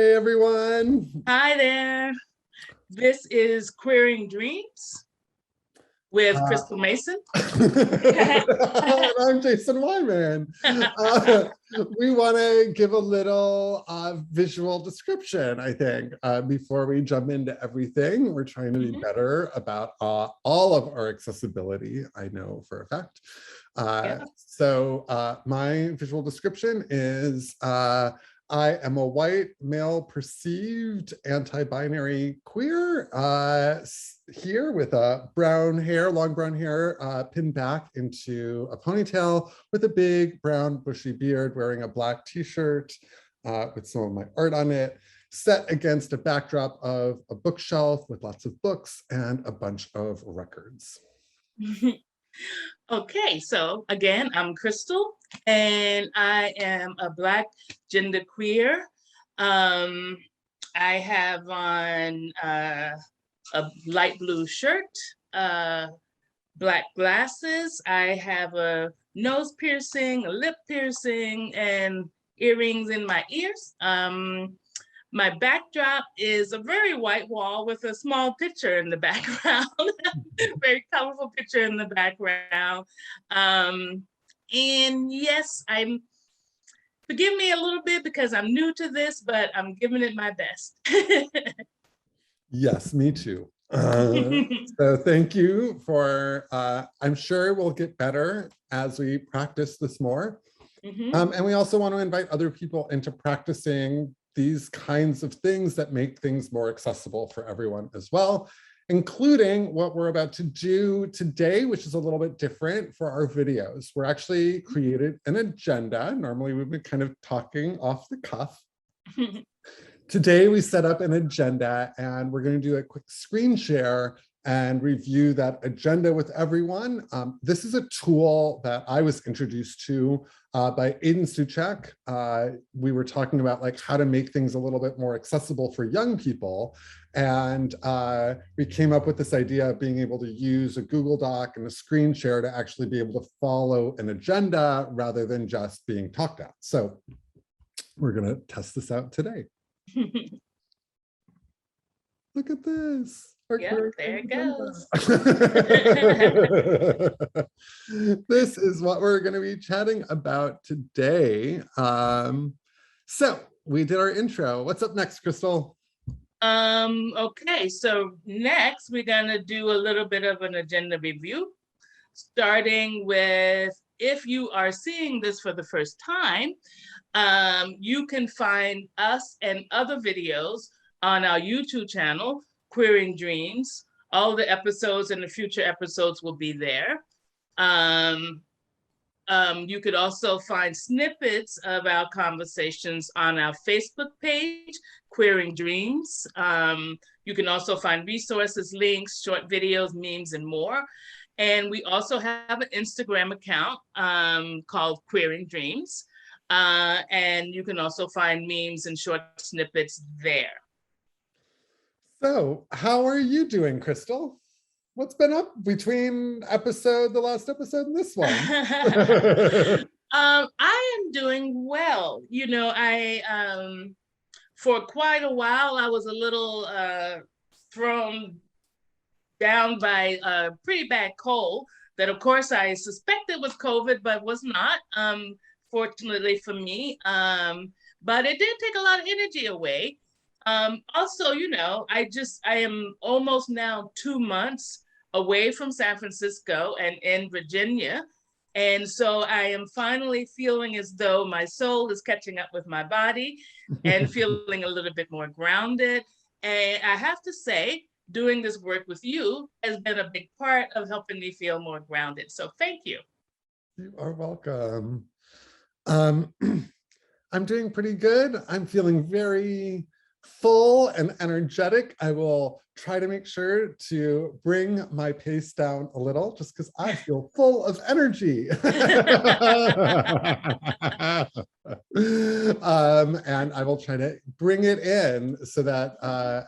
Hey everyone. Hi there. This is Queering Dreams with Crystal Mason. And I'm Jason Wyman. We want to give a little visual description, I think, before we jump into everything. We're trying to be better about all of our accessibility, I know for a fact. So my visual description is I am a white, male, perceived, anti-binary queer here with brown hair, long brown hair, pinned back into a ponytail with a big brown bushy beard, wearing a black t-shirt with some of my art on it, set against a backdrop of a bookshelf with lots of books and a bunch of records. Okay, so again, I'm Crystal, and I am a Black genderqueer. I have on a light blue shirt, black glasses. I have a nose piercing, a lip piercing, and earrings in my ears. My backdrop is a very white wall with a small picture in the background, very colorful picture in the background. And yes, forgive me a little bit because I'm new to this, but I'm giving it my best. Yes, me too. So thank you for, I'm sure we'll get better as we practice this more. And we also want to invite other people into practicing these kinds of things that make things more accessible for everyone as well, including what we're about to do today, which is a little bit different for our videos. We're actually created an agenda. Normally we've been kind of talking off the cuff. Today we set up an agenda and we're going to do a quick screen share and review that agenda with everyone. This is a tool that I was introduced to by Aiden Suchak. We were talking about like how to make things a little bit more accessible for young people. And we came up with this idea of being able to use a Google Doc and a screen share to actually be able to follow an agenda rather than just being talked at. So we're going to test this out today. Look at this. Yeah, there it goes. This is what we're going to be chatting about today. So we did our intro. What's up next, Crystal? Okay, so next we're going to do a little bit of an agenda review, starting with if you are seeing this for the first time, you can find us and other videos on our YouTube channel, Queering Dreams. All the episodes and the future episodes will be there. You could also find snippets of our conversations on our Facebook page, Queering Dreams. You can also find resources, links, short videos, memes, and more. And we also have an Instagram account called Queering Dreams. And you can also find memes and short snippets there. So how are you doing, Crystal? What's been up between the last episode and this one? I am doing well. You know, for quite a while, I was a little thrown down by a pretty bad cold that, of course, I suspected was COVID, but was not, fortunately for me. But it did take a lot of energy away. Also, you know, I am almost now 2 months away from San Francisco and in Virginia. And so I am finally feeling as though my soul is catching up with my body and feeling a little bit more grounded. And I have to say, doing this work with you has been a big part of helping me feel more grounded. So thank you. You are welcome. I'm doing pretty good. I'm feeling very full and energetic. I will try to make sure to bring my pace down a little just because I feel full of energy. And I will try to bring it in so that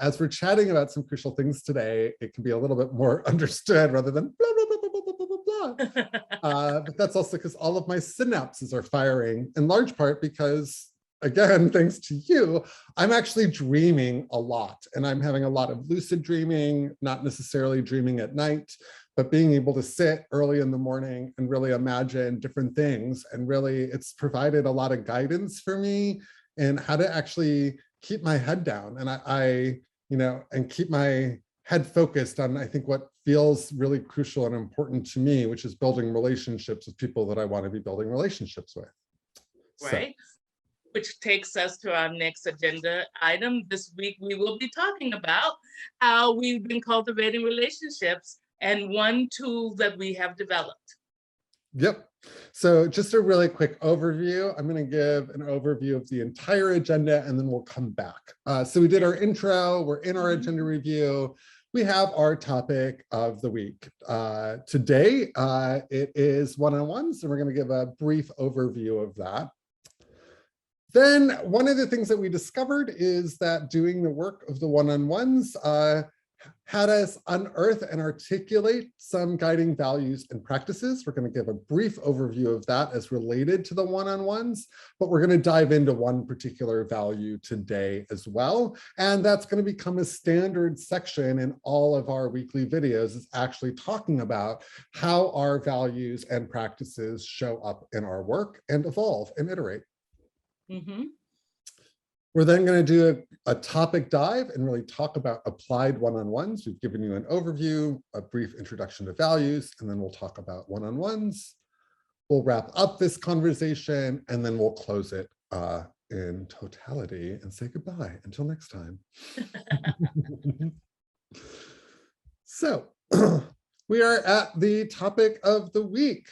as we're chatting about some crucial things today, it can be a little bit more understood rather than blah, blah, blah, blah, blah, blah, blah, blah. But that's also because all of my synapses are firing in large part because again, thanks to you, I'm actually dreaming a lot, and I'm having a lot of lucid dreaming, not necessarily dreaming at night, but being able to sit early in the morning and really imagine different things. And really, it's provided a lot of guidance for me in how to actually keep my head down. And and keep my head focused on, I think, what feels really crucial and important to me, which is building relationships with people that I want to be building relationships with. Right. So. Which takes us to our next agenda item. This week, we will be talking about how we've been cultivating relationships and one tool that we have developed. Yep. So just a really quick overview. I'm going to give an overview of the entire agenda, and then we'll come back. So we did our intro. We're in our agenda review. We have our topic of the week. Today, it is one-on-ones, and we're going to give a brief overview of that. Then one of the things that we discovered is that doing the work of the one-on-ones had us unearth and articulate some guiding values and practices. We're going to give a brief overview of that as related to the one-on-ones, but we're going to dive into one particular value today as well. And that's going to become a standard section in all of our weekly videos, is actually talking about how our values and practices show up in our work and evolve and iterate. Mm-hmm. We're then going to do a topic dive and really talk about applied one-on-ones. We've given you an overview, a brief introduction to values, and then we'll talk about one-on-ones. We'll wrap up this conversation, and then we'll close it in totality and say goodbye until next time. So we are at the topic of the week.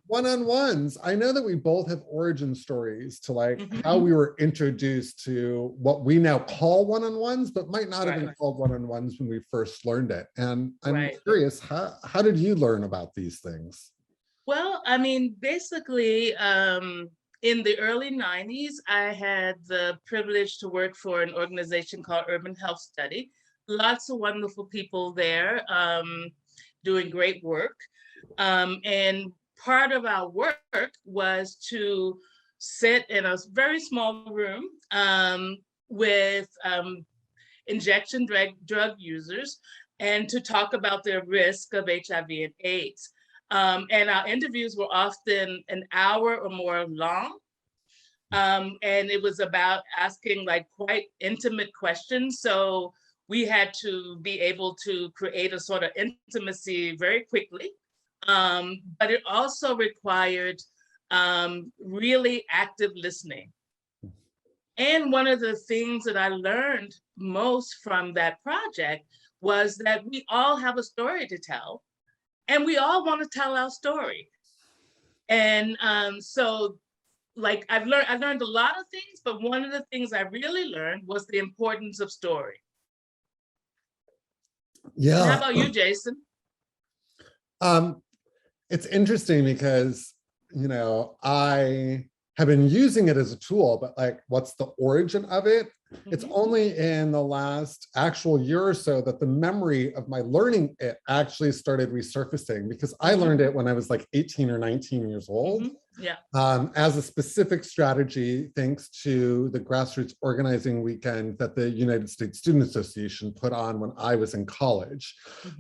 One-on-ones. I know that we both have origin stories to how we were introduced to what we now call one-on-ones, but might not have been called one-on-ones when we first learned it. And I'm curious, how did you learn about these things? Well, I mean, basically, in the early 90s, I had the privilege to work for an organization called Urban Health Study. Lots of wonderful people there doing great work. And part of our work was to sit in a very small room with injection drug users and to talk about their risk of HIV and AIDS. And our interviews were often an hour or more long. And it was about asking quite intimate questions. So we had to be able to create a sort of intimacy very quickly. But it also required really active listening. And one of the things that I learned most from that project was that we all have a story to tell, and we all want to tell our story. And so I've learned a lot of things, but one of the things I really learned was the importance of story. Yeah. And how about you, Jason? It's interesting because, I have been using it as a tool, but what's the origin of it? It's only in the last actual year or so that the memory of my learning it actually started resurfacing, because I learned it when I was 18 or 19 years old. Yeah. As a specific strategy, thanks to the grassroots organizing weekend that the United States Student Association put on when I was in college.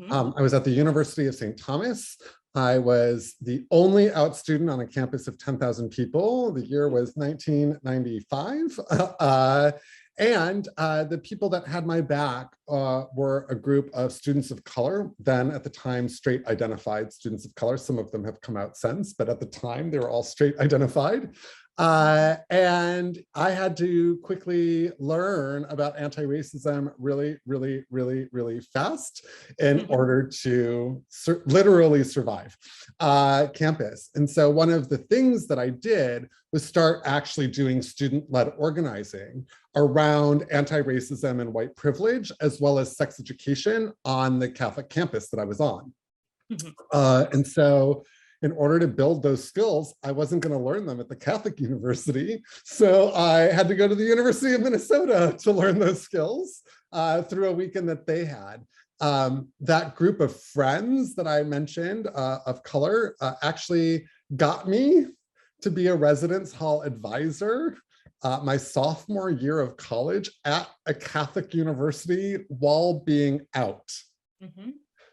I was at the University of St. Thomas. I was the only out student on a campus of 10,000 people. The year was 1995. And the people that had my back were a group of students of color, then at the time straight identified students of color. Some of them have come out since, but at the time they were all straight identified. And I had to quickly learn about anti-racism really, really, really, really fast in order to literally survive campus. And so one of the things that I did was start actually doing student-led organizing around anti-racism and white privilege, as well as sex education on the Catholic campus that I was on. And so in order to build those skills, I wasn't going to learn them at the Catholic University. So I had to go to the University of Minnesota to learn those skills through a weekend that they had. That group of friends that I mentioned of color actually got me to be a residence hall advisor my sophomore year of college at a Catholic university while being out.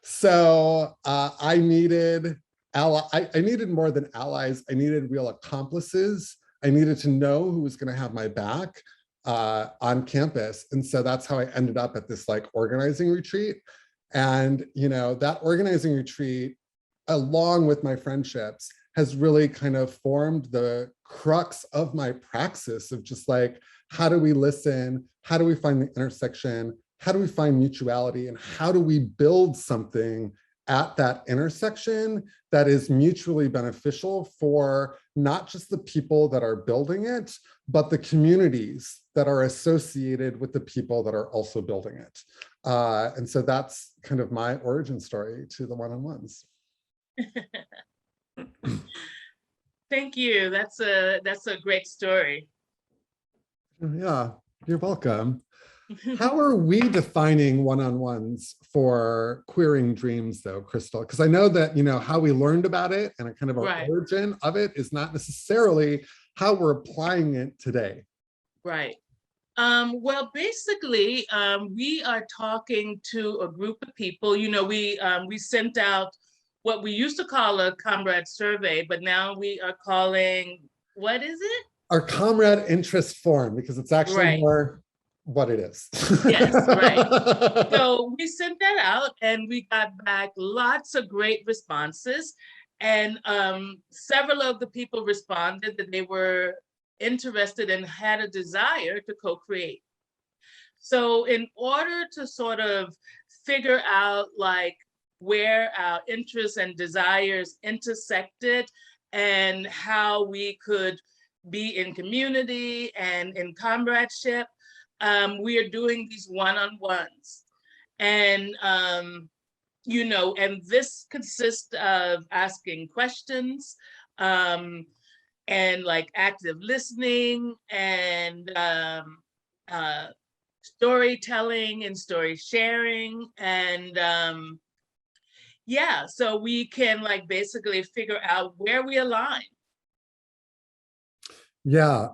So I needed I needed more than allies. I needed real accomplices. I needed to know who was going to have my back on campus. And so that's how I ended up at this like organizing retreat. And, you know, that organizing retreat, along with my friendships, has really kind of formed the crux of my praxis of just like, how do we listen? How do we find the intersection? How do we find mutuality? And how do we build something at that intersection that is mutually beneficial for not just the people that are building it, but the communities that are associated with the people that are also building it. And so that's kind of my origin story to the OneonOnes. Thank you. That's a great story. Yeah, you're welcome. How are we defining OneonOnes for queering dreams though, Crystal? Because I know that, you know, how we learned about it and a kind of our origin of it is not necessarily how we're applying it today. Right. Well, basically, we are talking to a group of people. You know, we sent out what we used to call a comrade survey, but now we are calling, what is it? Our comrade interest form, because it's actually more what it is. Yes, right. So we sent that out and we got back lots of great responses. And several of the people responded that they were interested and had a desire to co-create. So in order to sort of figure out like where our interests and desires intersected and how we could be in community and in comradeship, we are doing these one-on-ones. And, you know, and this consists of asking questions and like active listening and storytelling and story sharing. And yeah, so we can like basically figure out where we align. Yeah,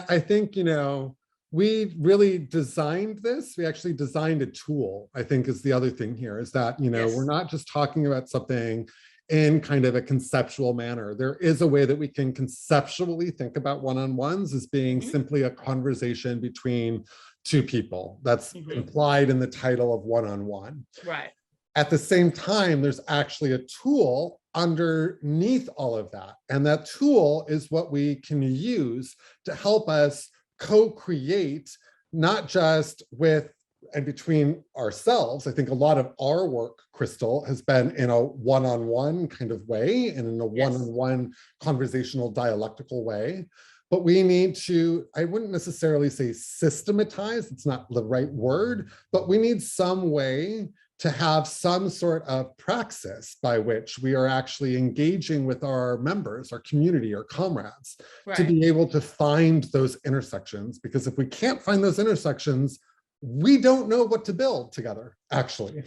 I think, you know, we really designed this. We actually designed a tool, I think is the other thing here, is that, you know, we're not just talking about something in kind of a conceptual manner. There is a way that we can conceptually think about one-on-ones as being simply a conversation between two people. That's implied in the title of one-on-one. Right. At the same time, there's actually a tool underneath all of that. And that tool is what we can use to help us co-create, not just with and between ourselves. I think a lot of our work, Crystal, has been in a one-on-one kind of way and in a one-on-one conversational dialectical way. But we need to, I wouldn't necessarily say systematize, it's not the right word, but we need some way to have some sort of praxis by which we are actually engaging with our members, our community, our comrades, to be able to find those intersections. Because if we can't find those intersections, we don't know what to build together, actually.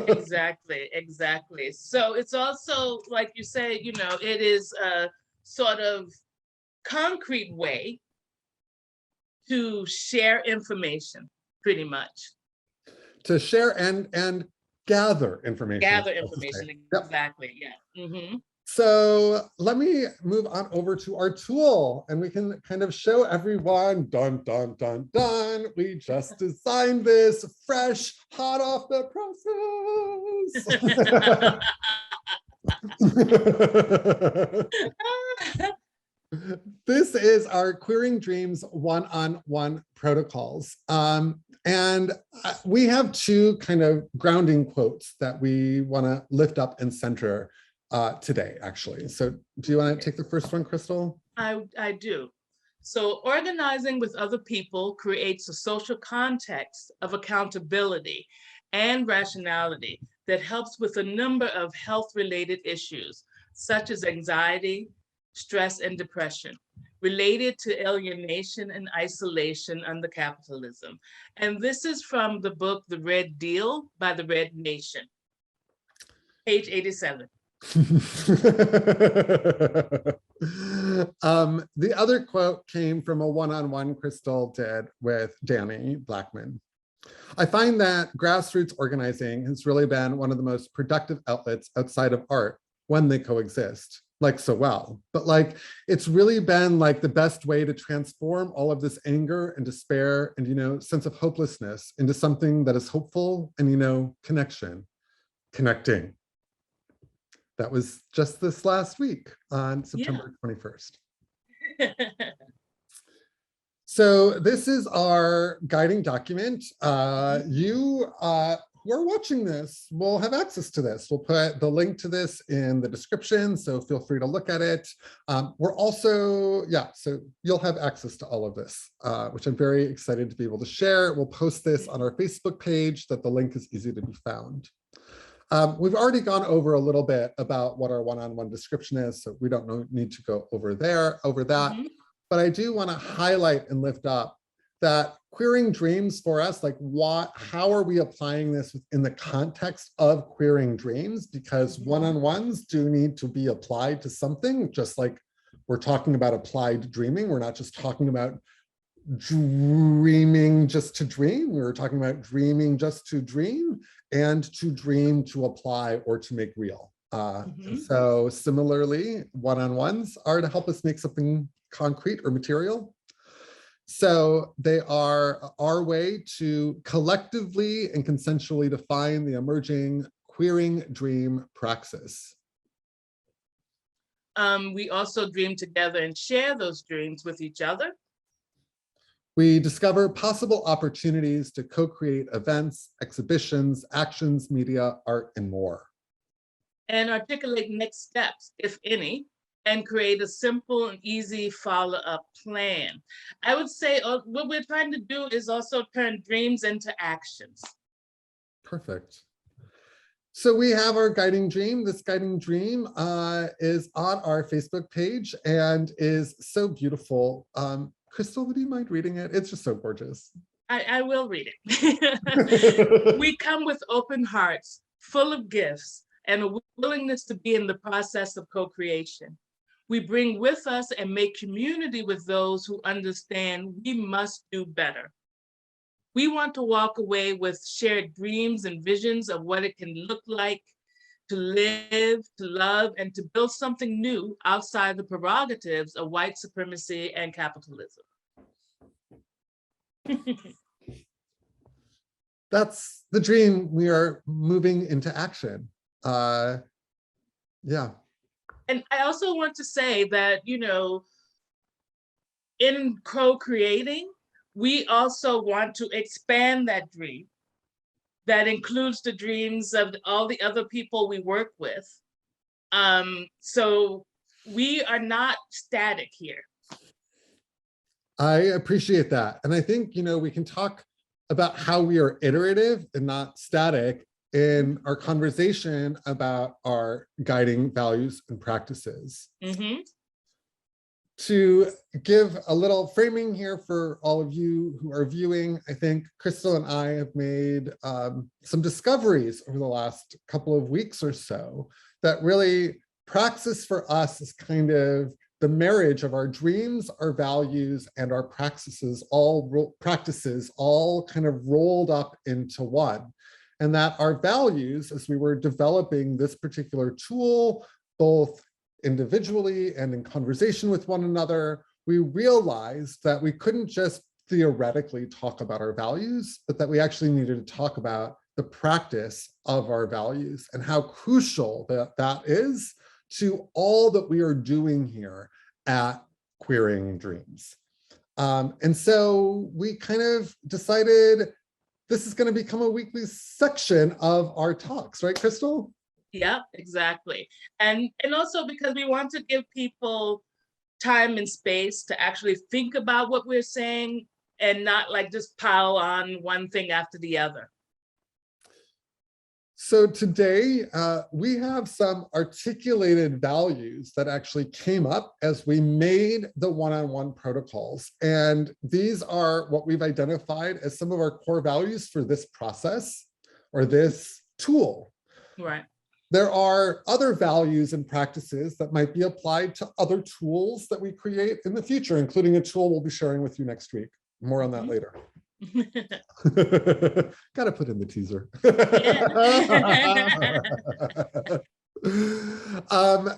Exactly, exactly. So it's also, like you say, you know, it is a sort of concrete way to share information, pretty much. To share and gather information. Gather information, exactly, yeah. So let me move on over to our tool and we can kind of show everyone, dun, dun, dun, dun. We just designed this fresh, hot off the process. This is our Queering Dreams one-on-one protocols. And we have two kind of grounding quotes that we want to lift up and center today, actually. So do you want to take the first one, Crystal? I do. So organizing with other people creates a social context of accountability and rationality that helps with a number of health-related issues, such as anxiety, stress, and depression, related to alienation and isolation under capitalism. And this is from the book, The Red Deal by the Red Nation, page 87. The other quote came from a one-on-one Crystal did with Danny Blackman. I find that grassroots organizing has really been one of the most productive outlets outside of art when they coexist, like so well. But like, it's really been like the best way to transform all of this anger and despair and, sense of hopelessness into something that is hopeful and, connecting. That was just this last week on September 21st. So this is our guiding document. You who are watching this will have access to this. We'll put the link to this in the description, so feel free to look at it. We're also, so you'll have access to all of this, which I'm very excited to be able to share. We'll post this on our Facebook page that the link is easy to be found. We've already gone over a little bit about what our one-on-one description is, so we don't need to go over that. But I do want to highlight and lift up that queering dreams for us, like how are we applying this in the context of queering dreams? Because one-on-ones do need to be applied to something, just like we're talking about applied dreaming. We're not just talking about dreaming just to dream. We were talking about dreaming just to dream and to dream to apply or to make real. So similarly, one-on-ones are to help us make something concrete or material. So they are our way to collectively and consensually define the emerging queering dream praxis. We also dream together and share those dreams with each other. We discover possible opportunities to co-create events, exhibitions, actions, media, art, and more. And articulate next steps, if any, and create a simple and easy follow-up plan. I would say what we're trying to do is also turn dreams into actions. Perfect. So we have our guiding dream. This guiding dream is on our Facebook page and is so beautiful. Crystal, would you mind reading it? It's just so gorgeous. I will read it. We come with open hearts, full of gifts, and a willingness to be in the process of co-creation. We bring with us and make community with those who understand we must do better. We want to walk away with shared dreams and visions of what it can look like to live, to love, and to build something new outside the prerogatives of white supremacy and capitalism. That's the dream. We are moving into action. Yeah. And I also want to say that, in co-creating, we also want to expand that dream. That includes the dreams of all the other people we work with. So we are not static here. I appreciate that. And I think, we can talk about how we are iterative and not static in our conversation about our guiding values and practices. To give a little framing here for all of you who are viewing, I think Crystal and I have made some discoveries over the last couple of weeks or so that really praxis for us is kind of the marriage of our dreams, our values, and our practices all kind of rolled up into one. And that our values, as we were developing this particular tool, both individually and in conversation with one another, we realized that we couldn't just theoretically talk about our values, but that we actually needed to talk about the practice of our values and how crucial that is to all that we are doing here at Queering Dreams. And so we kind of decided this is going to become a weekly section of our talks, right, Crystal? Yeah, exactly. And also because we want to give people time and space to actually think about what we're saying and not like just pile on one thing after the other. So today we have some articulated values that actually came up as we made the one-on-one protocols. And these are what we've identified as some of our core values for this process or this tool. Right. There are other values and practices that might be applied to other tools that we create in the future, including a tool we'll be sharing with you next week. More on that later. Gotta put in the teaser.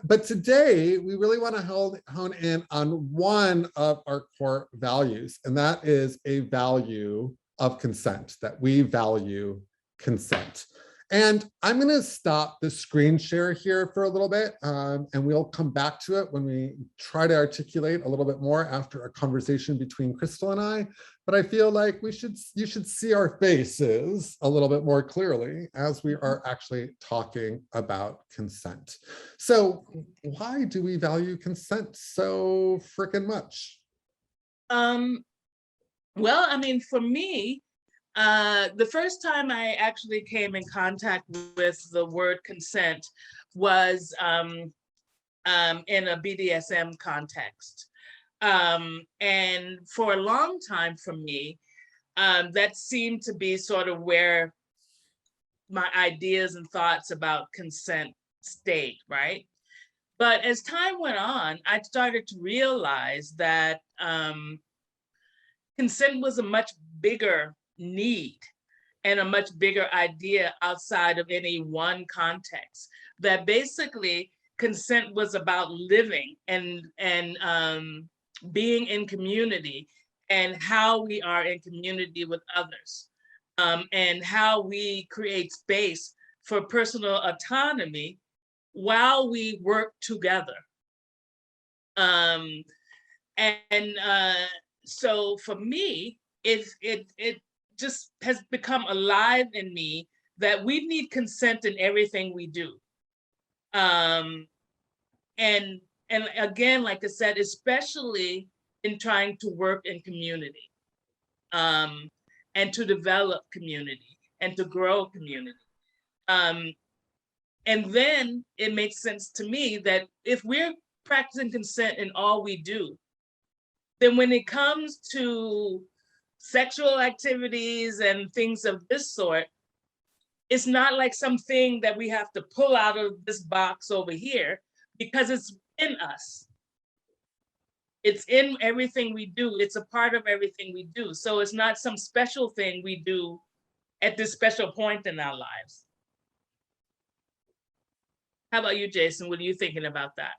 But today we really want to hone in on one of our core values, and that is a value of consent, that we value consent. And I'm going to stop the screen share here for a little bit, and we'll come back to it when we try to articulate a little bit more after a conversation between Crystal and I. But I feel like you should see our faces a little bit more clearly as we are actually talking about consent. So why do we value consent so freaking much? Well, I mean, for me, the first time I actually came in contact with the word consent was in a BDSM context. And for a long time for me, that seemed to be sort of where my ideas and thoughts about consent stayed, right? But as time went on, I started to realize that consent was a much bigger need and a much bigger idea outside of any one context. That basically consent was about living and being in community and how we are in community with others, and how we create space for personal autonomy while we work together. So for me, it just has become alive in me that we need consent in everything we do. And again, like I said, especially in trying to work in community, and to develop community and to grow community. And then it makes sense to me that if we're practicing consent in all we do, then when it comes to sexual activities and things of this sort, it's not like something that we have to pull out of this box over here, because it's in us. It's in everything we do. It's a part of everything we do. So it's not some special thing we do at this special point in our lives. How about you, Jason? What are you thinking about that?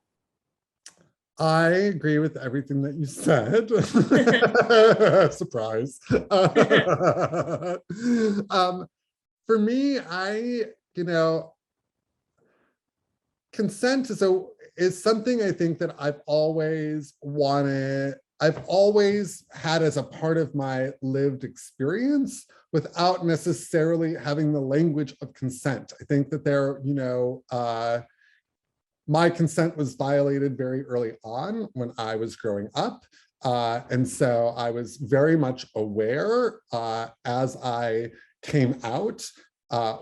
I agree with everything that you said. Surprise. For me, consent is something I think that I've always wanted. I've always had as a part of my lived experience without necessarily having the language of consent. I think that my consent was violated very early on when I was growing up. And so I was very much aware as I came out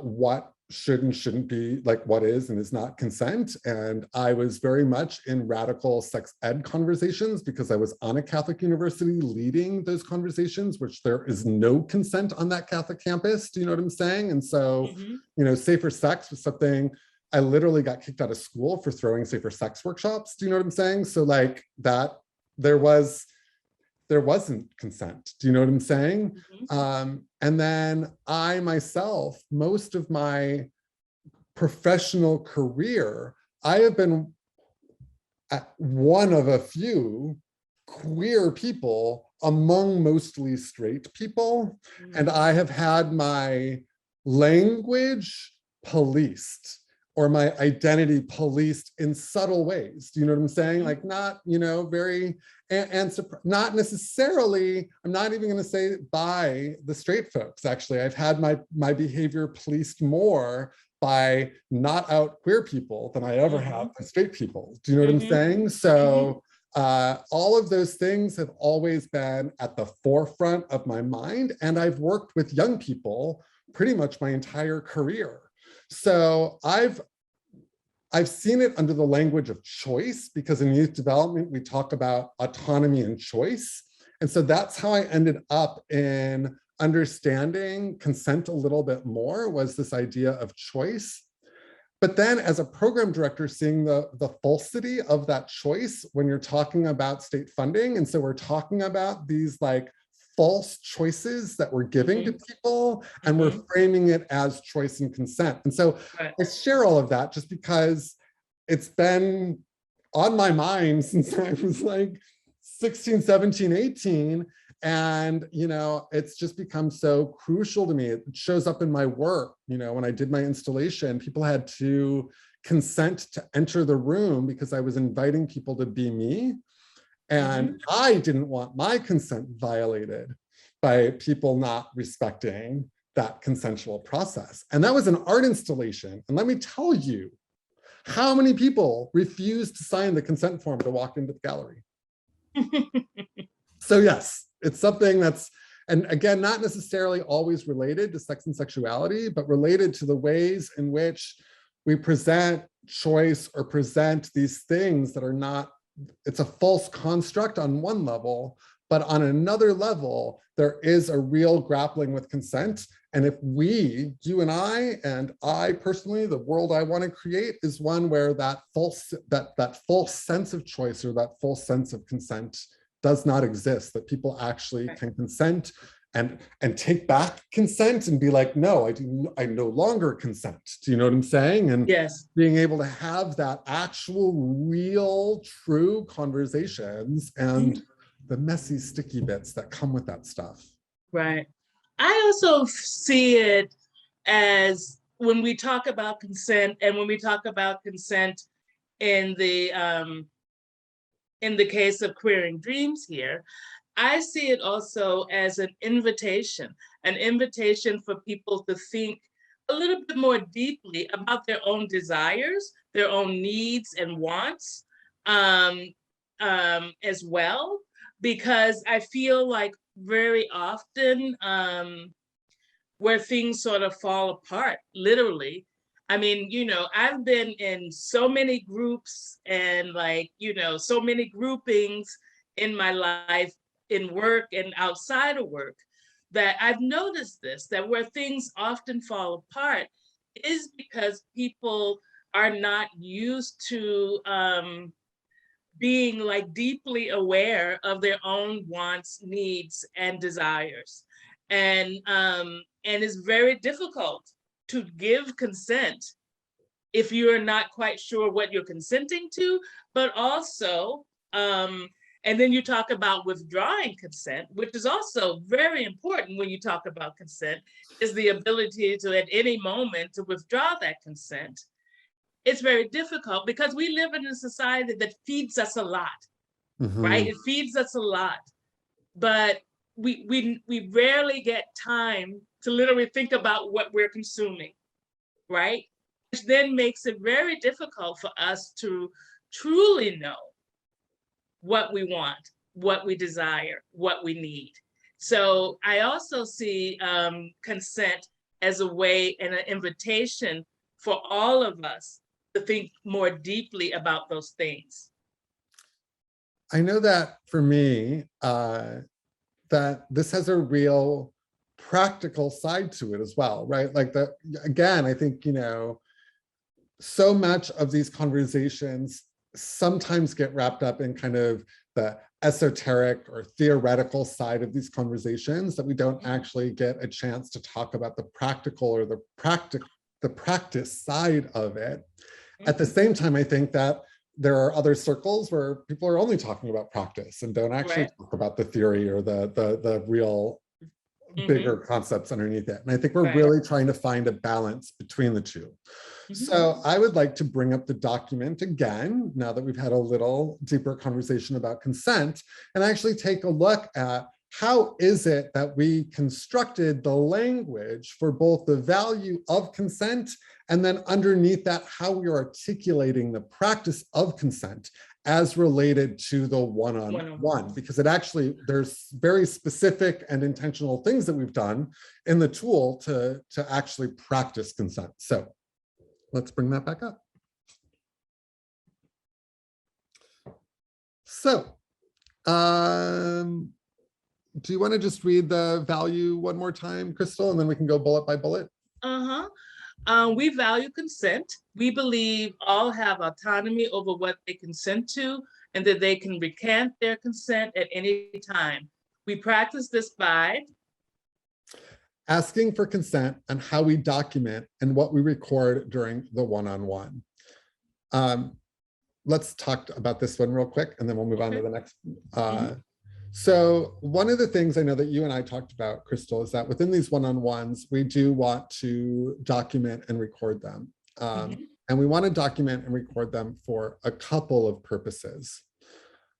what should and shouldn't be, like what is and is not consent. And I was very much in radical sex ed conversations because I was on a Catholic university leading those conversations, which there is no consent on that Catholic campus. Do you know what I'm saying? And so, safer sex was something. I literally got kicked out of school for throwing safer sex workshops. Do you know what I'm saying? So like that, there wasn't consent. Do you know what I'm saying? And then I myself, most of my professional career, I have been one of a few queer people among mostly straight people. And I have had my language policed or my identity policed in subtle ways. Do you know what I'm saying? Like not, very, and not necessarily, I'm not even gonna say by the straight folks, actually. I've had my behavior policed more by not out queer people than I ever have by straight people. Do you know what I'm saying? So all of those things have always been at the forefront of my mind. And I've worked with young people pretty much my entire career. So I've seen it under the language of choice, because in youth development, we talk about autonomy and choice. And so that's how I ended up in understanding consent a little bit more, was this idea of choice. But then as a program director, seeing the falsity of that choice when you're talking about state funding. And so we're talking about these like false choices that we're giving to people, and we're framing it as choice and consent. And so I share all of that just because it's been on my mind since I was like 16, 17, 18. And, you know, it's just become so crucial to me. It shows up in my work. You know, when I did my installation, people had to consent to enter the room because I was inviting people to be me. And I didn't want my consent violated by people not respecting that consensual process. And that was an art installation. And let me tell you, how many people refused to sign the consent form to walk into the gallery? So yes, it's something that's, and again, not necessarily always related to sex and sexuality, but related to the ways in which we present choice or present these things that are not, it's a false construct on one level, but on another level, there is a real grappling with consent. And if we, you and I personally, the world I want to create is one where that false sense of choice or that false sense of consent does not exist, that people actually can consent and take back consent and be like, no, I no longer consent. Do you know what I'm saying? And being able to have that actual, real, true conversations and the messy, sticky bits that come with that stuff. Right. I also see it as when we talk about consent, and when we talk about consent in the case of Queering Dreams here, I see it also as an invitation for people to think a little bit more deeply about their own desires, their own needs and wants as well, because I feel like very often where things sort of fall apart, literally. I mean, you know, I've been in so many groups and like, you know, so many groupings in my life, in work and outside of work, that I've noticed this, that where things often fall apart is because people are not used to being like deeply aware of their own wants, needs, and desires. And it's very difficult to give consent if you're not quite sure what you're consenting to, but also, and then you talk about withdrawing consent, which is also very important when you talk about consent, is the ability to at any moment to withdraw that consent. It's very difficult because we live in a society that feeds us a lot, right? It feeds us a lot, but we rarely get time to literally think about what we're consuming, right? Which then makes it very difficult for us to truly know what we want, what we desire, what we need. So I also see consent as a way and an invitation for all of us to think more deeply about those things. I know that for me, that this has a real practical side to it as well, right? Like that, again, I think, you know, so much of these conversations sometimes get wrapped up in kind of the esoteric or theoretical side of these conversations that we don't actually get a chance to talk about the practical or the practice side of it. At the same time, I think that there are other circles where people are only talking about practice and don't actually talk about the theory or the real bigger concepts underneath it. And I think we're really trying to find a balance between the two. So I would like to bring up the document again, now that we've had a little deeper conversation about consent, and actually take a look at how is it that we constructed the language for both the value of consent and then underneath that, how we are articulating the practice of consent as related to the one-on-one, because it actually, there's very specific and intentional things that we've done in the tool to actually practice consent. So let's bring that back up. So, do you want to just read the value one more time, Crystal, and then we can go bullet by bullet? We value consent. We believe all have autonomy over what they consent to and that they can recant their consent at any time. We practice this by asking for consent and how we document and what we record during the one-on-one. Let's talk about this one real quick, and then we'll move on to the next. So one of the things I know that you and I talked about, Crystal, is that within these one-on-ones, we do want to document and record them. And we want to document and record them for a couple of purposes.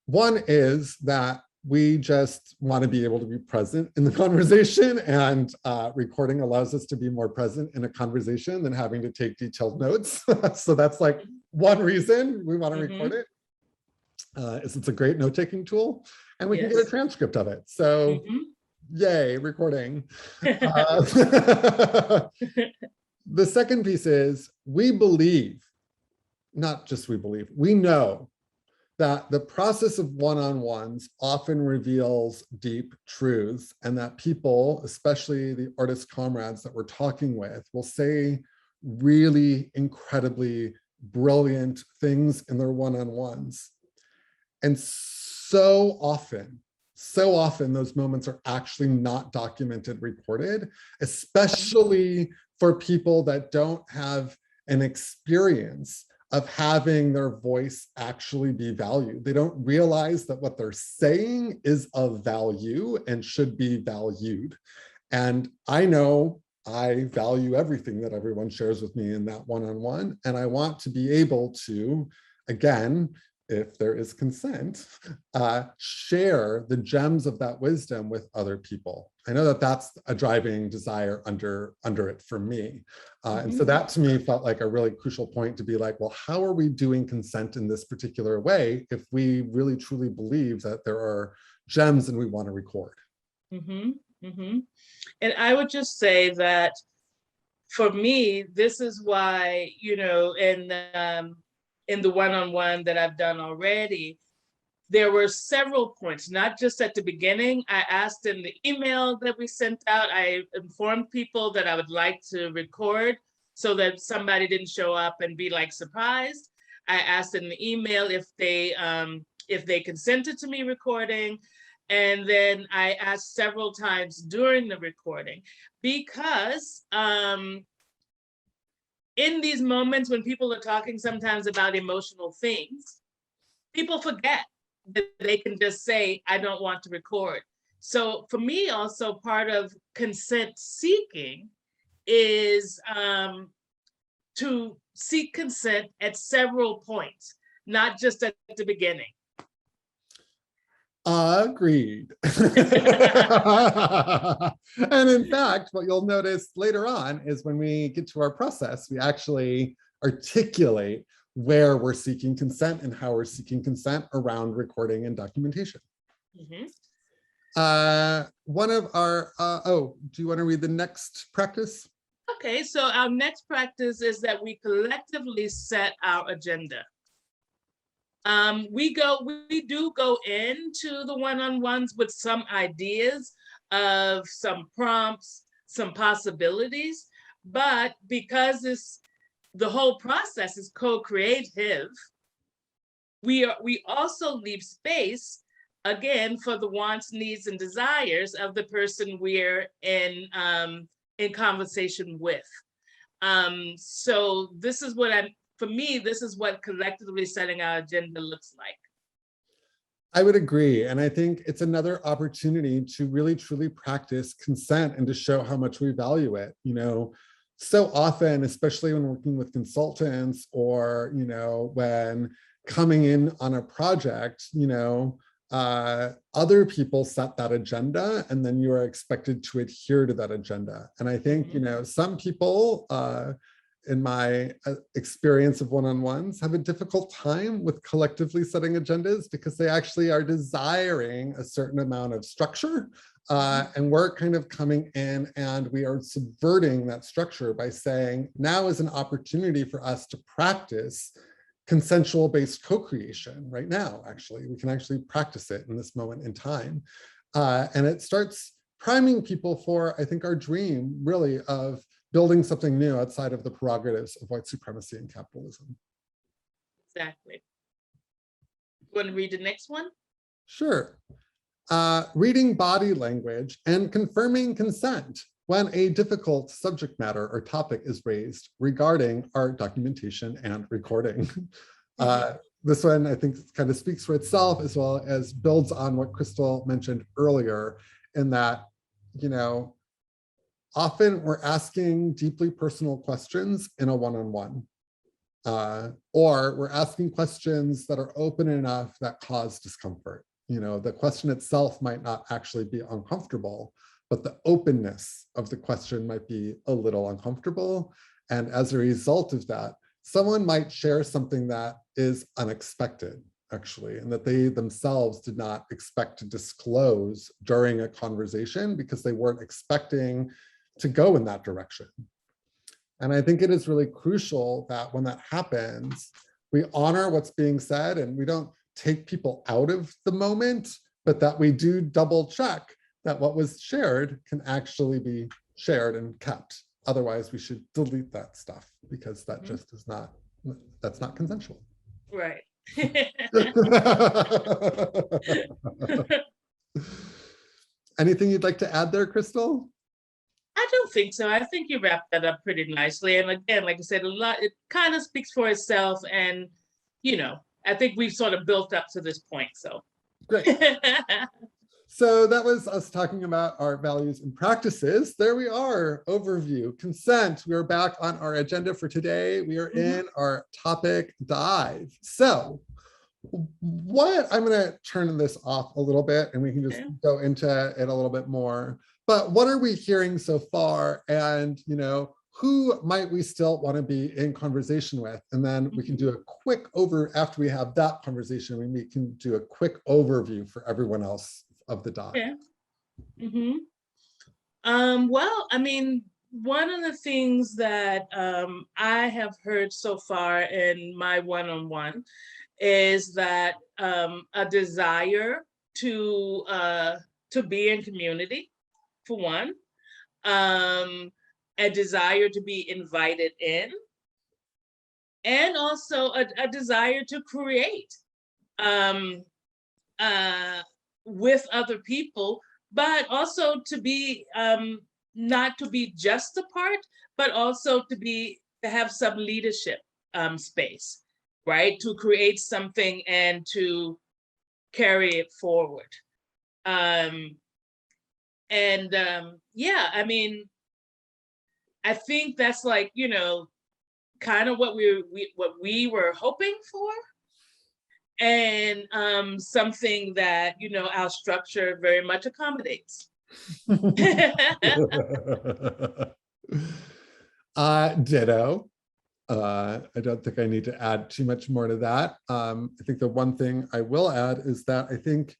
One is that we just want to be able to be present in the conversation, and recording allows us to be more present in a conversation than having to take detailed notes. So that's like one reason we want to record it, is it's a great note-taking tool, and we can get a transcript of it. So yay, recording. The second piece is we believe, not just we believe, we know that the process of one-on-ones often reveals deep truths, and that people, especially the artist comrades that we're talking with, will say really incredibly brilliant things in their one-on-ones. And so often those moments are actually not documented, recorded, especially for people that don't have an experience of having their voice actually be valued. They don't realize that what they're saying is of value and should be valued. And I know I value everything that everyone shares with me in that one-on-one, and I want to be able to, again, if there is consent, share the gems of that wisdom with other people. I know that that's a driving desire under it for me. And so that to me felt like a really crucial point to be like, well, how are we doing consent in this particular way if we really truly believe that there are gems and we want to record? And I would just say that for me, this is why, you know, in the one-on-one that I've done already, there were several points, not just at the beginning. I asked in the email that we sent out, I informed people that I would like to record so that somebody didn't show up and be like surprised. I asked in the email if they consented to me recording. And then I asked several times during the recording, because in these moments when people are talking sometimes about emotional things, people forget that they can just say, I don't want to record. So for me, also part of consent seeking is to seek consent at several points, not just at the beginning. Agreed. And in fact, what you'll notice later on is when we get to our process, we actually articulate where we're seeking consent and how we're seeking consent around recording and documentation. One of our, do you want to read the next practice? Okay, so our next practice is that we collectively set our agenda. We do go into the one-on-ones with some ideas of some prompts, some possibilities, but because the whole process is co-creative, we also leave space again for the wants, needs, and desires of the person we're in conversation with. So this is what for me, this is what collectively setting our agenda looks like. I would agree. And I think it's another opportunity to really truly practice consent and to show how much we value it. You know, so often, especially when working with consultants or, you know, when coming in on a project, you know, other people set that agenda and then you are expected to adhere to that agenda. And I think, you know, some people, in my experience of one-on-ones, have a difficult time with collectively setting agendas because they actually are desiring a certain amount of structure. And we're kind of coming in and we are subverting that structure by saying, now is an opportunity for us to practice consensual-based co-creation right now, actually. We can actually practice it in this moment in time. And it starts priming people for, I think, our dream really of building something new outside of the prerogatives of white supremacy and capitalism. Exactly. You want to read the next one? Sure. Reading body language and confirming consent when a difficult subject matter or topic is raised regarding our documentation and recording. This one, I think, kind of speaks for itself, as well as builds on what Crystal mentioned earlier, in that, you know, often we're asking deeply personal questions in a one-on-one, or we're asking questions that are open enough that cause discomfort. You know, the question itself might not actually be uncomfortable, but the openness of the question might be a little uncomfortable. And as a result of that, someone might share something that is unexpected, actually, and that they themselves did not expect to disclose during a conversation because they weren't expecting to go in that direction. And I think it is really crucial that when that happens, we honor what's being said and we don't take people out of the moment, but that we do double check that what was shared can actually be shared and kept. Otherwise, we should delete that stuff because that just is not, that's not consensual. Right. Anything you'd like to add there, Crystal? I don't think so. I think you wrapped that up pretty nicely. And again, like I said, a lot, it kind of speaks for itself. And, you know, I think we've sort of built up to this point, so. Great. So that was us talking about our values and practices. There we are, overview, consent. We are back on our agenda for today. We are in our topic dive. So what, I'm gonna turn this off a little bit and we can just go into it a little bit more. But what are we hearing so far? And, you know, who might we still want to be in conversation with? And then we can do a quick after we have that conversation, we can do a quick overview for everyone else of the doc. Yeah. Well, I mean, one of the things that I have heard so far in my one-on-one is that a desire to be in community, for one, a desire to be invited in, and also a desire to create with other people, but also to be not to be just a part, but also to have some leadership space, right? To create something and to carry it forward. Yeah, I mean, I think that's like, you know, kind of what we were hoping for. And something that, you know, our structure very much accommodates. Ditto. I don't think I need to add too much more to that. I think the one thing I will add is that I think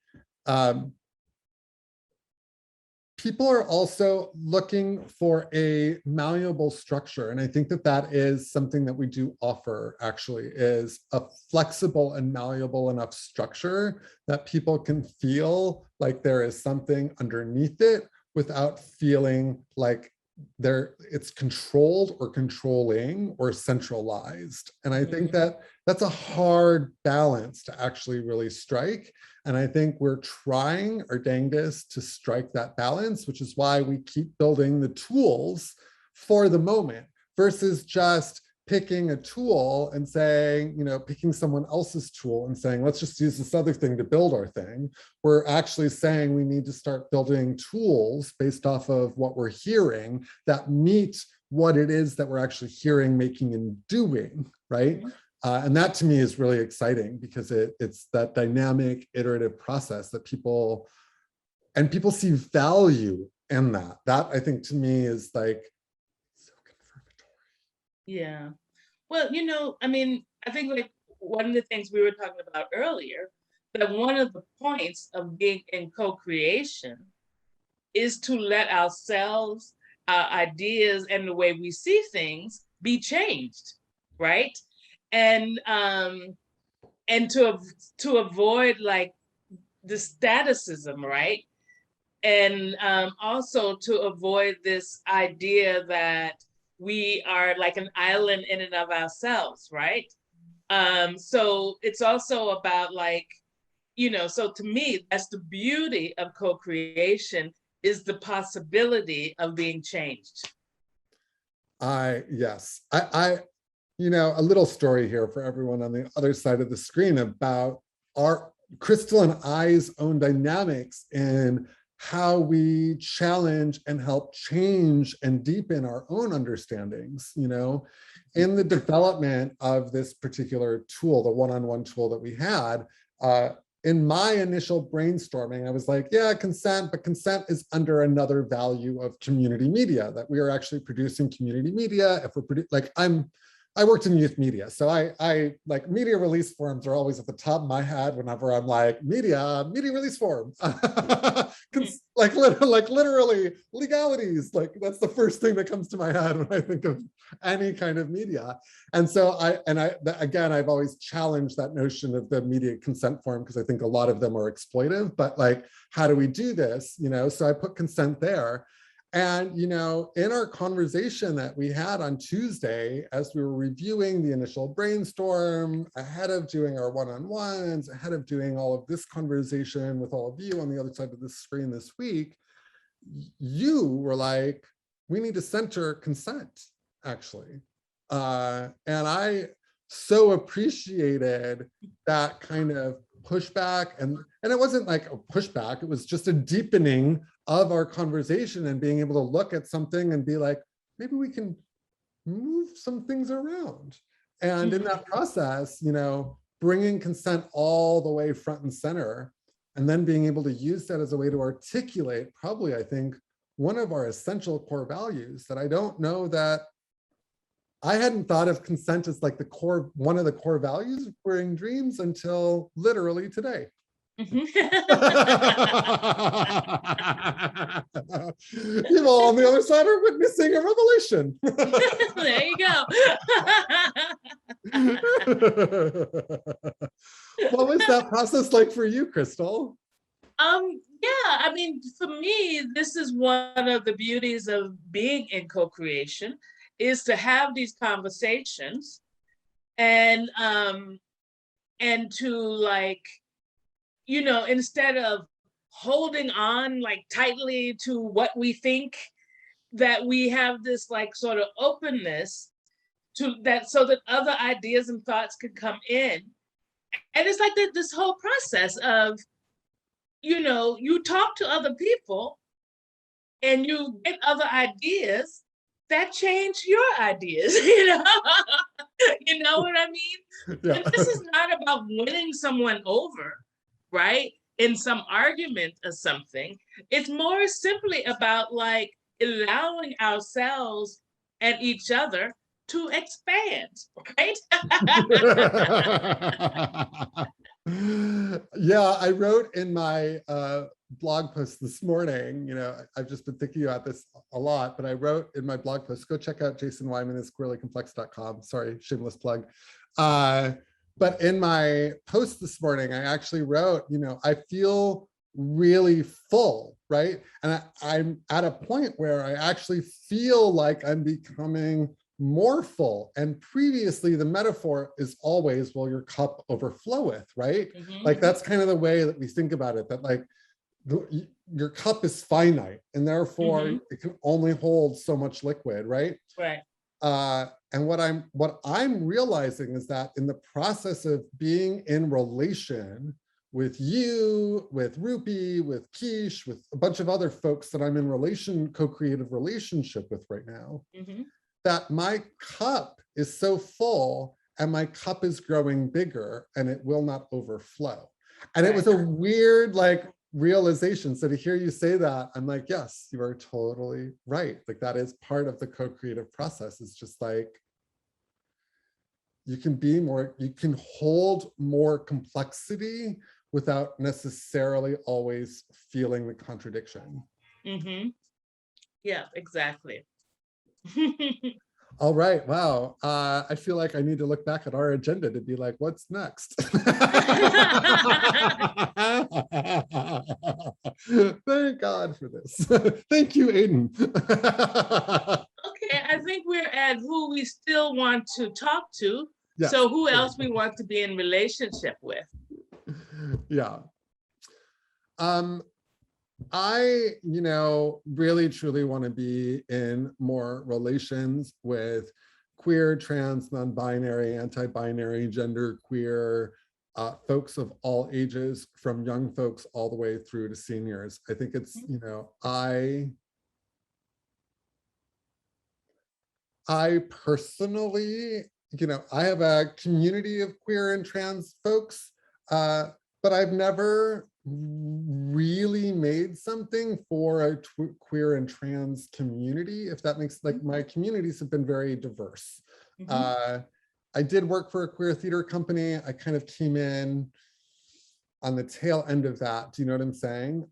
people are also looking for a malleable structure. And I think that that is something that we do offer, actually, is a flexible and malleable enough structure that people can feel like there is something underneath it without feeling like it's controlled or controlling or centralized. And I think that that's a hard balance to actually really strike. And I think we're trying our dangest to strike that balance, which is why we keep building the tools for the moment versus just picking a tool and saying, you know, picking someone else's tool and saying, let's just use this other thing to build our thing. We're actually saying we need to start building tools based off of what we're hearing that meet what it is that we're actually hearing, making, and doing, right? And that to me is really exciting because it's that dynamic, iterative process that people see value in that. That I think to me is like so confirmatory. Yeah. Well, you know, I mean, I think like one of the things we were talking about earlier, that one of the points of being in co-creation is to let ourselves, our ideas, and the way we see things be changed, right? And to avoid like the staticism, right? And also to avoid this idea that we are like an island in and of ourselves, right? So it's also about like, you know, so to me, that's the beauty of co-creation, is the possibility of being changed. Yes, you know, a little story here for everyone on the other side of the screen about our Crystal and I's own dynamics in how we challenge and help change and deepen our own understandings, you know, in the development of this particular tool, the one-on-one tool that we had. In my initial brainstorming, I was like, yeah, consent, but consent is under another value of community media, that we are actually producing community media. If we're like, I worked in youth media, so I like media release forms are always at the top of my head whenever I'm like media release form, like literally legalities. Like that's the first thing that comes to my head when I think of any kind of media. And so again, I've always challenged that notion of the media consent form because I think a lot of them are exploitive. But like, how do we do this? You know, so I put consent there. And, you know, in our conversation that we had on Tuesday, as we were reviewing the initial brainstorm, ahead of doing our one-on-ones, ahead of doing all of this conversation with all of you on the other side of the screen this week, you were like, we need to center consent, actually. And I so appreciated that kind of pushback, and it wasn't like a pushback, it was just a deepening of our conversation and being able to look at something and be like, maybe we can move some things around. And in that process, you know, bringing consent all the way front and center, and then being able to use that as a way to articulate probably, I think, one of our essential core values that I don't know that I hadn't thought of consent as like the core, one of the core values of Queering Dreams until literally today. You all on the other side are witnessing a revelation. There you go. What was that process like for you, Crystal? Yeah, I mean, for me, this is one of the beauties of being in co-creation, is to have these conversations and to like, you know, instead of holding on like tightly to what we think, that we have this like sort of openness to that, so that other ideas and thoughts can come in. And it's like this whole process of, you know, you talk to other people and you get other ideas that change your ideas, you know? You know what I mean? Yeah. And this is not about winning someone over, right? In some argument or something. It's more simply about like allowing ourselves and each other to expand, right? Yeah, I wrote in my blog post this morning, you know, I've just been thinking about this a lot, but I wrote in my blog post, go check out Jason Wyman is queerlycomplex.com. Sorry, shameless plug. But in my post this morning, I actually wrote, you know, I feel really full, right? And I'm at a point where I actually feel like I'm becoming more full. And previously the metaphor is always, well, your cup overfloweth, right? Like that's kind of the way that we think about it, that like your cup is finite and therefore it can only hold so much liquid, right? Right. And what I'm realizing is that in the process of being in relation with you, with Rupi, with Kish, with a bunch of other folks that I'm in co-creative relationship with right now, that my cup is so full and my cup is growing bigger and it will not overflow. And it was a weird like realization. So to hear you say that, I'm like, yes, you are totally right. Like that is part of the co-creative process. It's just like, you can hold more complexity without necessarily always feeling the contradiction. Yeah, exactly. All right, wow. I feel like I need to look back at our agenda to be like, what's next? Thank God for this. Thank you, Aiden. Okay, I think we're at who we still want to talk to. Yes. So who else we want to be in relationship with? Yeah. I, really truly want to be in more relations with queer, trans, non-binary, anti-binary, genderqueer, folks of all ages, from young folks all the way through to seniors. I think it's, I personally, I have a community of queer and trans folks, but I've never really made something for a queer and trans community, if that makes, like, my communities have been very diverse. I did work for a queer theater company. I kind of came in on the tail end of that. Do you know what I'm saying?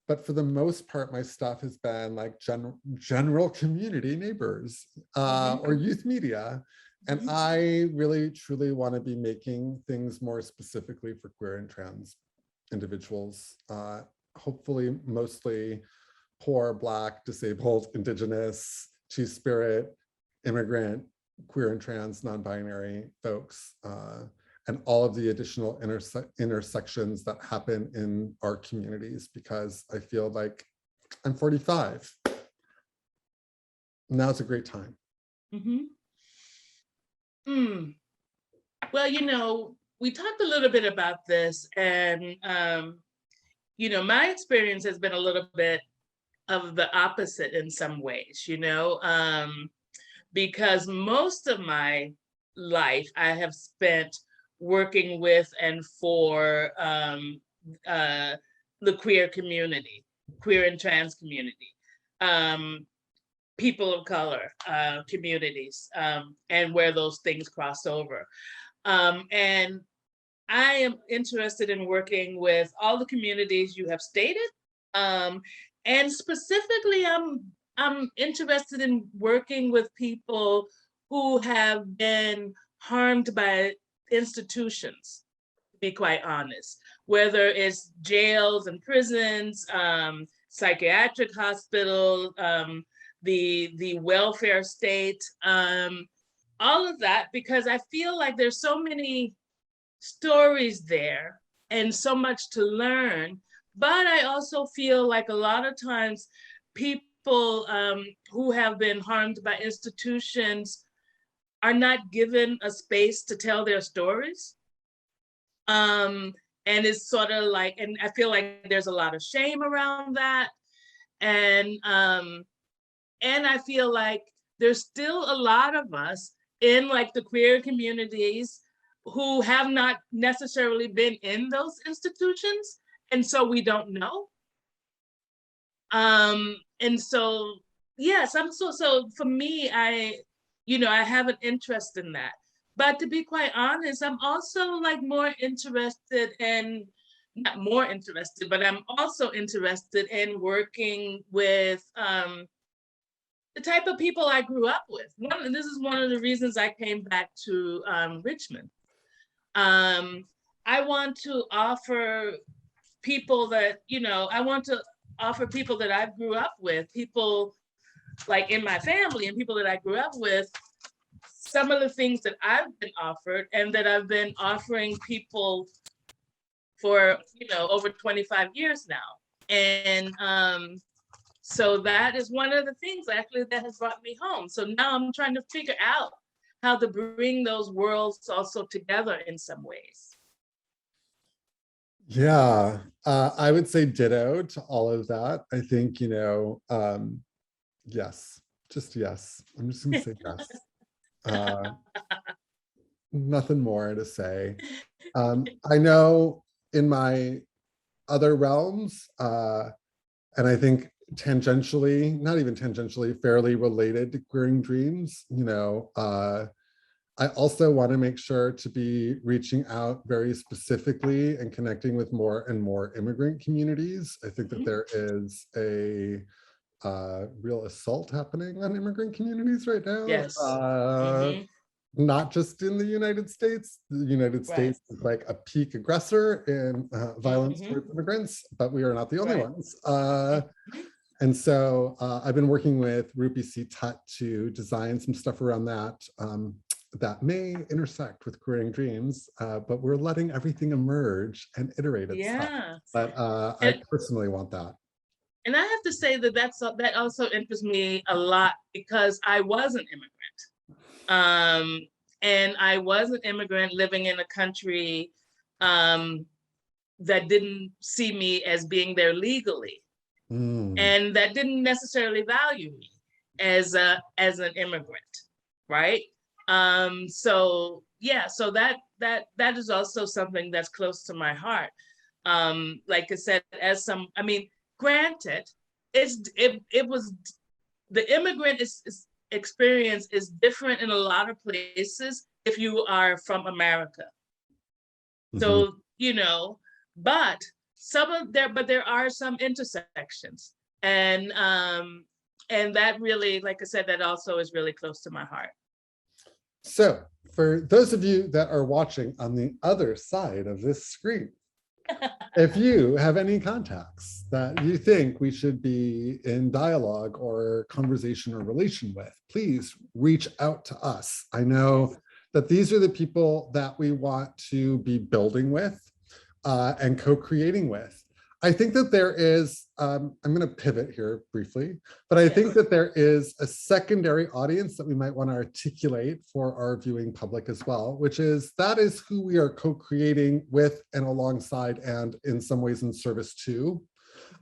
But for the most part, my stuff has been like general community neighbors or youth media. And I really, truly want to be making things more specifically for queer and trans individuals, hopefully mostly poor, Black, disabled, Indigenous, Two-Spirit, immigrant, queer and trans, non-binary folks, and all of the additional intersections that happen in our communities, because I feel like I'm 45. Now's a great time. Well, we talked a little bit about this, and my experience has been a little bit of the opposite in some ways, because most of my life I have spent working with and for the queer community, queer and trans community, people of color communities, and where those things cross over. And I am interested in working with all the communities you have stated. And specifically, I'm interested in working with people who have been harmed by institutions, to be quite honest, whether it's jails and prisons, psychiatric hospitals, the welfare state, all of that, because I feel like there's so many stories there and so much to learn. But I also feel like a lot of times people who have been harmed by institutions are not given a space to tell their stories. And it's sort of like, and I feel like there's a lot of shame around that. And I feel like there's still a lot of us in like the queer communities who have not necessarily been in those institutions. And so we don't know. And so, yes, so for me, I have an interest in that. But to be quite honest, I'm also like more interested in, not more interested, but I'm also interested in working with the type of people I grew up with. This is one of the reasons I came back to Richmond. I want to offer people that, I want to offer people that I grew up with, people like in my family and people that I grew up with, some of the things that I've been offered and that I've been offering people for, over 25 years now. And so that is one of the things actually that has brought me home. So now I'm trying to figure out how to bring those worlds also together in some ways. Yeah, I would say ditto to all of that. I think, yes, just yes. I'm just gonna say yes. Nothing more to say. I know in my other realms, and I think tangentially, not even tangentially, fairly related to queering dreams, I also want to make sure to be reaching out very specifically and connecting with more and more immigrant communities. I think that there is a real assault happening on immigrant communities right now. Yes. Not just in the United States. The United States is like a peak aggressor in violence towards immigrants, but we are not the only ones. And so I've been working with Rupi C. Tut to design some stuff around that that may intersect with creating dreams, but we're letting everything emerge and iterate itself. Yeah. But I personally want that. And I have to say that that also interests me a lot because I was an immigrant. And I was an immigrant living in a country that didn't see me as being there legally. And that didn't necessarily value me as an immigrant, right? So yeah, so that is also something that's close to my heart. Like I said, granted, it was the immigrant experience is different in a lot of places if you are from America. So, but there are some intersections, and that really, like I said, that also is really close to my heart. So for those of you that are watching on the other side of this screen, if you have any contacts that you think we should be in dialogue or conversation or relation with, please reach out to us. I know that these are the people that we want to be building with and co-creating with. I think that there is, I'm going to pivot here briefly, but I think that there is a secondary audience that we might want to articulate for our viewing public as well, which is that is who we are co-creating with and alongside and in some ways in service to.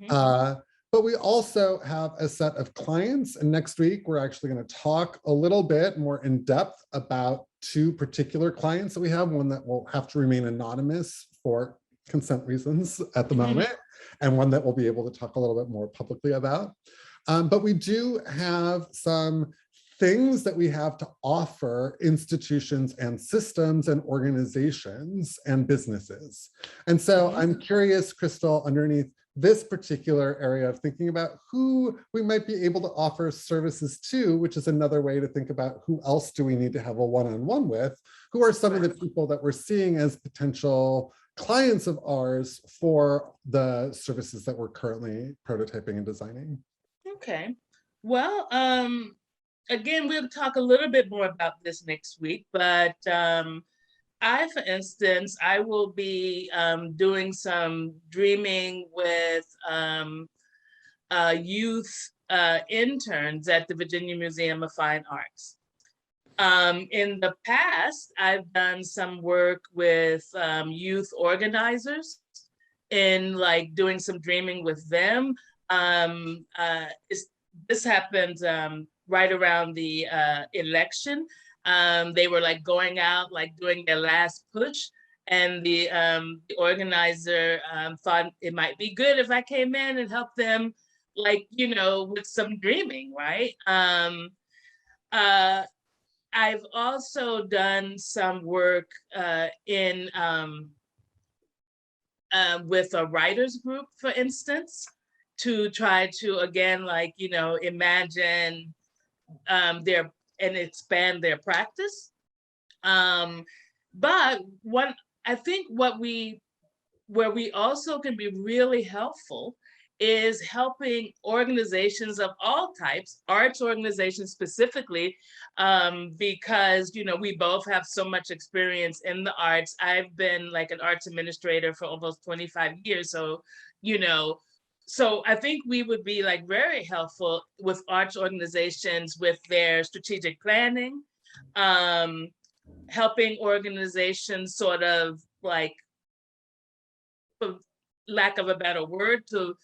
But we also have a set of clients, and next week we're actually going to talk a little bit more in depth about two particular clients that we have, one that will have to remain anonymous for consent reasons at the moment, and one that we'll be able to talk a little bit more publicly about. But we do have some things that we have to offer institutions and systems and organizations and businesses. And so I'm curious, Crystal, underneath this particular area of thinking about who we might be able to offer services to, which is another way to think about who else do we need to have a one-on-one with, who are some of the people that we're seeing as potential clients of ours for the services that we're currently prototyping and designing. Okay, well, again, we'll talk a little bit more about this next week, but for instance, I will be doing some dreaming with youth interns at the Virginia Museum of Fine Arts. In the past, I've done some work with youth organizers in like doing some dreaming with them. This happened right around the election. They were like going out, like doing their last push. And the organizer thought it might be good if I came in and helped them, like, with some dreaming, right? I've also done some work with a writers group, for instance, to try to, again, like, imagine their and expand their practice. But I think where we also can be really helpful is helping organizations of all types, arts organizations specifically, because, we both have so much experience in the arts. I've been like an arts administrator for almost 25 years. So, so I think we would be like very helpful with arts organizations with their strategic planning, helping organizations sort of like, for lack of a better word, to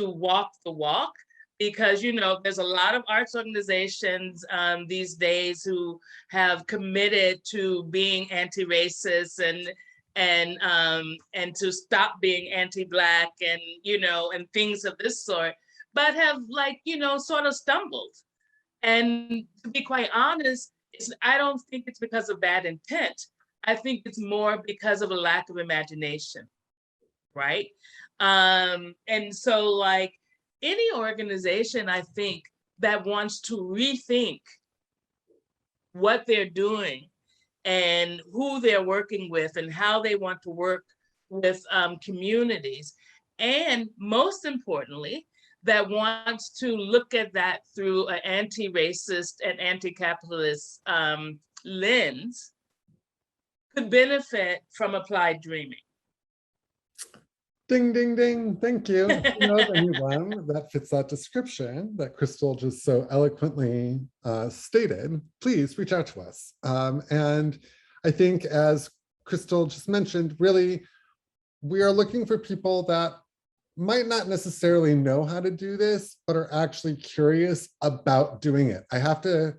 walk the walk, because there's a lot of arts organizations these days who have committed to being anti-racist and to stop being anti-Black and and things of this sort, but have like sort of stumbled. And to be quite honest, I don't think it's because of bad intent. I think it's more because of a lack of imagination, right? And so like any organization, I think, that wants to rethink what they're doing and who they're working with and how they want to work with communities. And most importantly, that wants to look at that through an anti-racist and anti-capitalist lens could benefit from applied dreaming. Ding, ding, ding. Thank you. If you know of anyone that fits that description that Crystal just so eloquently stated, please reach out to us. And I think, as Crystal just mentioned, really, we are looking for people that might not necessarily know how to do this, but are actually curious about doing it. I have to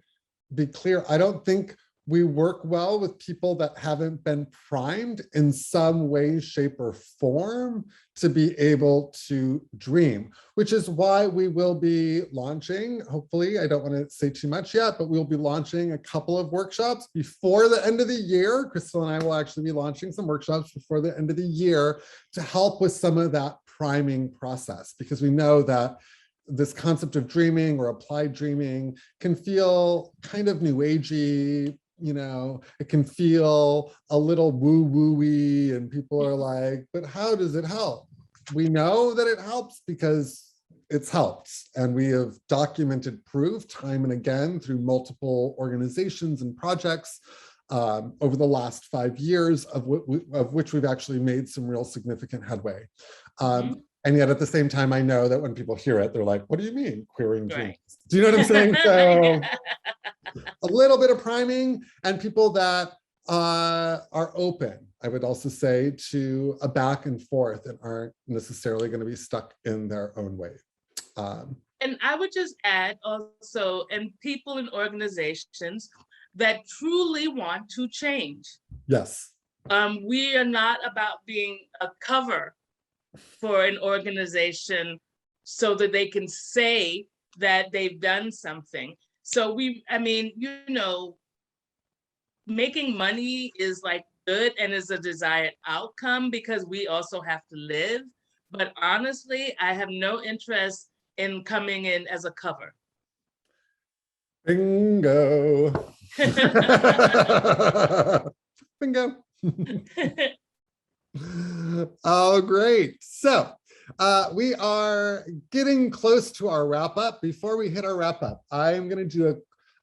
be clear, I don't think we work well with people that haven't been primed in some way, shape, or form to be able to dream, which is why we will be launching, hopefully, I don't want to say too much yet, but we'll be launching a couple of workshops before the end of the year. Crystal and I will actually be launching some workshops before the end of the year to help with some of that priming process, because we know that this concept of dreaming or applied dreaming can feel kind of new agey. You know, it can feel a little woo-woo-y, and people are like, but how does it help? We know that it helps because it's helped, and we have documented proof time and again through multiple organizations and projects over the last 5 years, of which we've actually made some real significant headway. And yet at the same time, I know that when people hear it, they're like, what do you mean queering dreams? Right. Do you know what I'm saying? So a little bit of priming, and people that are open, I would also say, to a back and forth and aren't necessarily going to be stuck in their own way. And I would just add also, and people in organizations that truly want to change. Yes. We are not about being a cover for an organization so that they can say that they've done something. So I mean, you know, making money is like good and is a desired outcome because we also have to live. But honestly, I have no interest in coming in as a cover. Bingo. Bingo. Oh, great. So we are getting close to our wrap up. Before we hit our wrap up, I'm going to do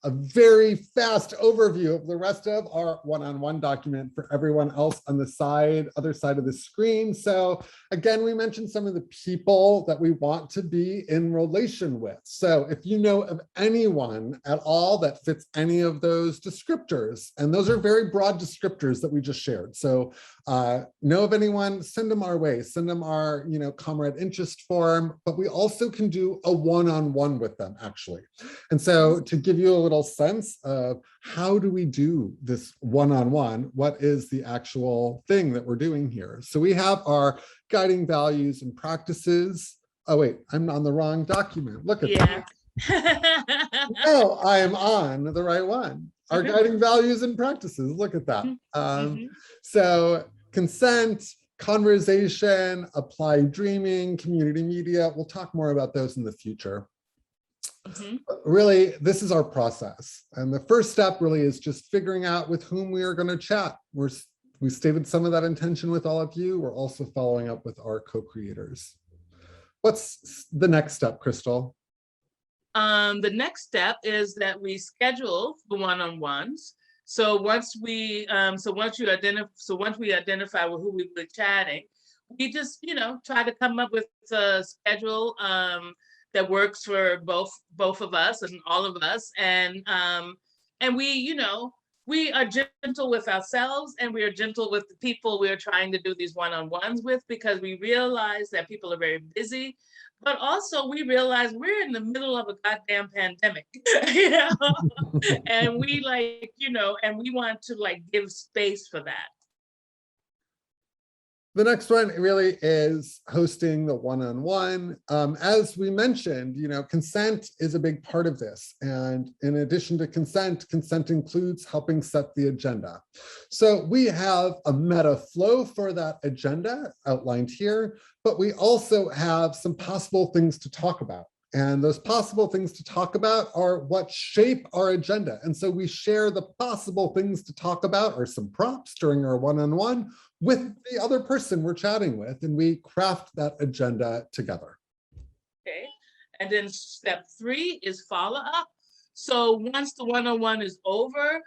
a very fast overview of the rest of our one-on-one document for everyone else on the other side of the screen. So again, we mentioned some of the people that we want to be in relation with. So if you know of anyone at all that fits any of those descriptors, and those are very broad descriptors that we just shared. So know of anyone, send them our way, send them our, you know, comrade interest form, but we also can do a one-on-one with them actually. And so to give you a little sense of how do we do this one-on-one, what is the actual thing that we're doing here? So we have our guiding values and practices. Oh wait, I'm on the wrong document. Look at that. Oh, I am on the right one. Our guiding values and practices. Look at that. So consent, conversation, applied dreaming, community media. We'll talk more about those in the future. Really, this is our process. And the first step really is just figuring out with whom we are going to chat. We stated some of that intention with all of you. We're also following up with our co-creators. What's the next step, Crystal? The next step is that we schedule the one-on-ones. So once we identify with who we were chatting, we just, you know, try to come up with a schedule that works for both of us and all of us. And we, you know, we are gentle with ourselves and we are gentle with the people we are trying to do these one-on-ones with, because we realize that people are very busy, but also we realize we're in the middle of a goddamn pandemic, you know, and we like, you know, and we want to like give space for that. The next one really is hosting the one-on-one. As we mentioned, you know, consent is a big part of this. And in addition to consent, consent includes helping set the agenda. So we have a meta flow for that agenda outlined here, but we also have some possible things to talk about. And those possible things to talk about are what shape our agenda. And so we share the possible things to talk about, or some prompts during our one-on-one with the other person we're chatting with, and we craft that agenda together. Okay. And then step 3 is follow up. So once the one-on-one is over,